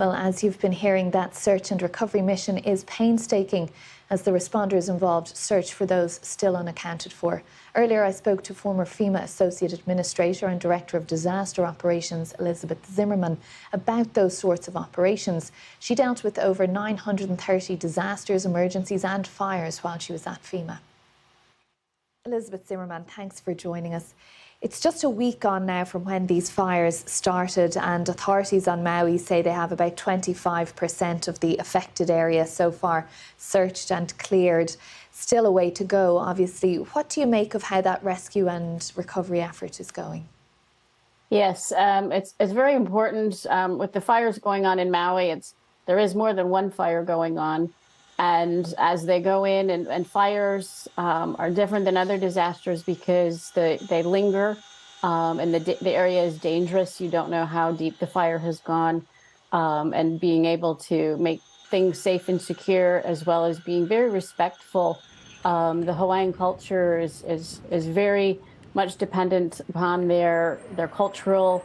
Well, as you've been hearing, that search and recovery mission is painstaking as the responders involved search for those still unaccounted for. Earlier, I spoke to former FEMA Associate Administrator and Director of Disaster Operations, Elizabeth Zimmerman, about those sorts of operations. She dealt with over 930 disasters, emergencies and fires while she was at FEMA. Elizabeth Zimmerman, thanks for joining us. It's just a week on now from when these fires started, and authorities on Maui say they have about 25% of the affected area so far searched and cleared. Still a way to go, obviously. What do you make of how that rescue and recovery effort is going? Yes, it's very important. With the fires going on in Maui, there is more than one fire going on. And as they go in, and fires are different than other disasters because they linger, and the area is dangerous. You don't know how deep the fire has gone, and being able to make things safe and secure, as well as being very respectful. The Hawaiian culture is very much dependent upon their cultural,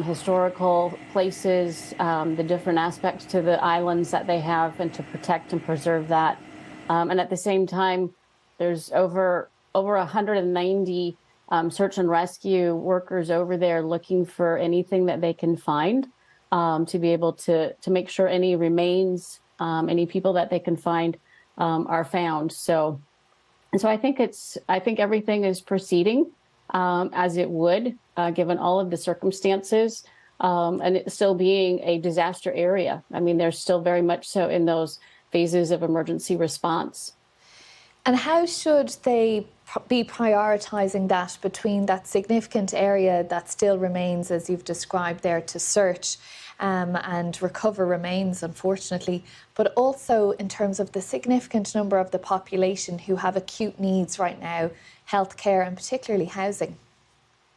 historical places, the different aspects to the islands that they have, and to protect and preserve that. And at the same time, there's over 190 search and rescue workers over there looking for anything that they can find, to be able to make sure any remains, any people that they can find are found. So I think everything is proceeding as it would, given all of the circumstances, and it still being a disaster area. I mean, they're still very much so in those phases of emergency response. And how should they be prioritising that between that significant area that still remains, as you've described there, to search and recover remains, unfortunately, but also in terms of the significant number of the population who have acute needs right now, healthcare and particularly housing?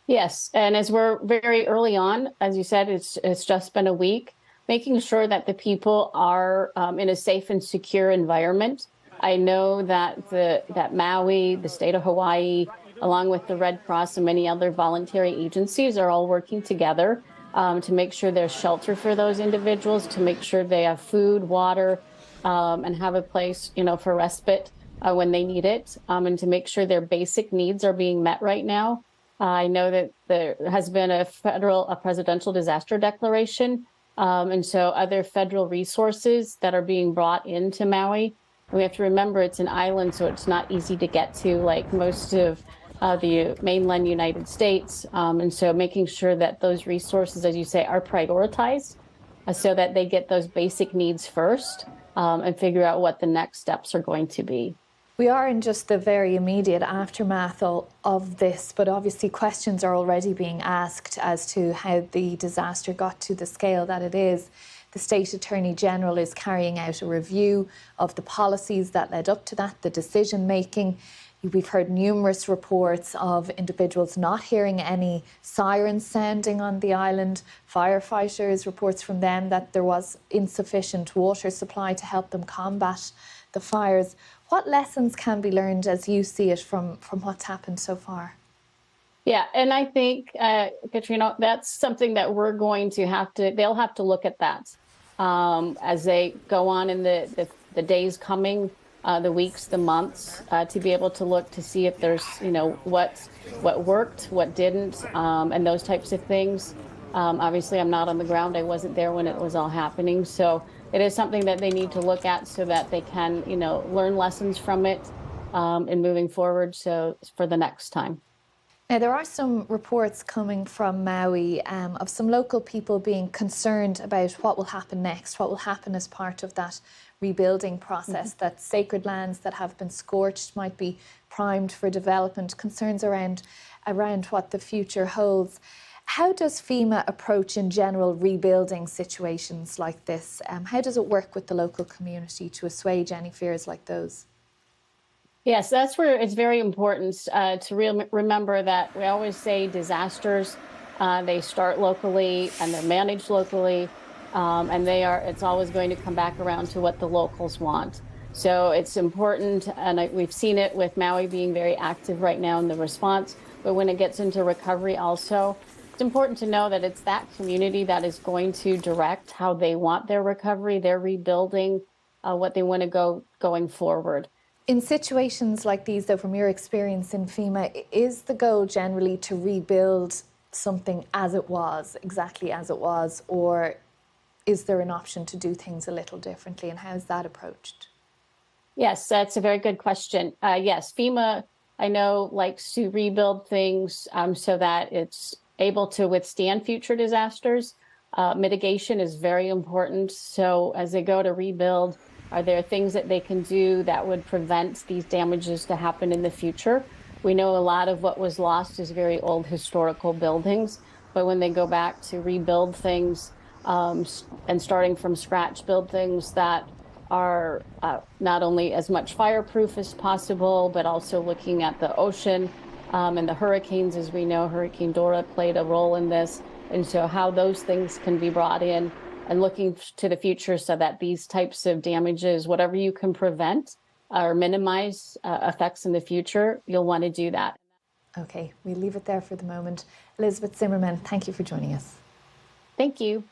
Yes, and as we're very early on, as you said, it's just been a week, making sure that the people are in a safe and secure environment. I know that Maui, the state of Hawaii, along with the Red Cross and many other voluntary agencies are all working together to make sure there's shelter for those individuals, to make sure they have food, water, and have a place, for respite when they need it, and to make sure their basic needs are being met right now. I know that there has been a presidential disaster declaration, and so other federal resources that are being brought into Maui. We have to remember it's an island, so it's not easy to get to like most of the mainland United States. And so making sure that those resources, as you say, are prioritized so that they get those basic needs first, and figure out what the next steps are going to be. We are in just the very immediate aftermath of this, but obviously questions are already being asked as to how the disaster got to the scale that it is. The State Attorney General is carrying out a review of the policies that led up to that, the decision making. We've heard numerous reports of individuals not hearing any sirens sounding on the island. Firefighters, reports from them that there was insufficient water supply to help them combat the fires. What lessons can be learned as you see it from what's happened so far? Yeah, and I think, Katrina, that's something that we're going to they'll have to look at that as they go on in the days coming, the weeks, the months, to be able to look to see if there's, what worked, what didn't, and those types of things. Obviously, I'm not on the ground. I wasn't there when it was all happening. So it is something that they need to look at so that they can, learn lessons from it in moving forward. So for the next time. Now, there are some reports coming from Maui of some local people being concerned about what will happen next, what will happen as part of that rebuilding process, that sacred lands that have been scorched might be primed for development, concerns around what the future holds. How does FEMA approach in general rebuilding situations like this? How does it work with the local community to assuage any fears like those? Yes, that's where it's very important to remember that we always say disasters, they start locally and they're managed locally, and it's always going to come back around to what the locals want. So it's important, and we've seen it with Maui being very active right now in the response, but when it gets into recovery also, it's important to know that it's that community that is going to direct how they want their recovery, their rebuilding, what they want to going forward. In situations like these, though, from your experience in FEMA, is the goal generally to rebuild something as it was, exactly as it was, or is there an option to do things a little differently, and how is that approached? Yes, that's a very good question. Yes, FEMA, I know, likes to rebuild things so that it's able to withstand future disasters. Mitigation is very important. So as they go to rebuild, are there things that they can do that would prevent these damages to happen in the future? We know a lot of what was lost is very old historical buildings, but when they go back to rebuild things and starting from scratch, build things that are not only as much fireproof as possible, but also looking at the ocean and the hurricanes. As we know, Hurricane Dora played a role in this. And so how those things can be brought in and looking to the future so that these types of damages, whatever you can prevent or minimize effects in the future, you'll want to do that. Okay, we'll leave it there for the moment. Elizabeth Zimmerman, thank you for joining us. Thank you.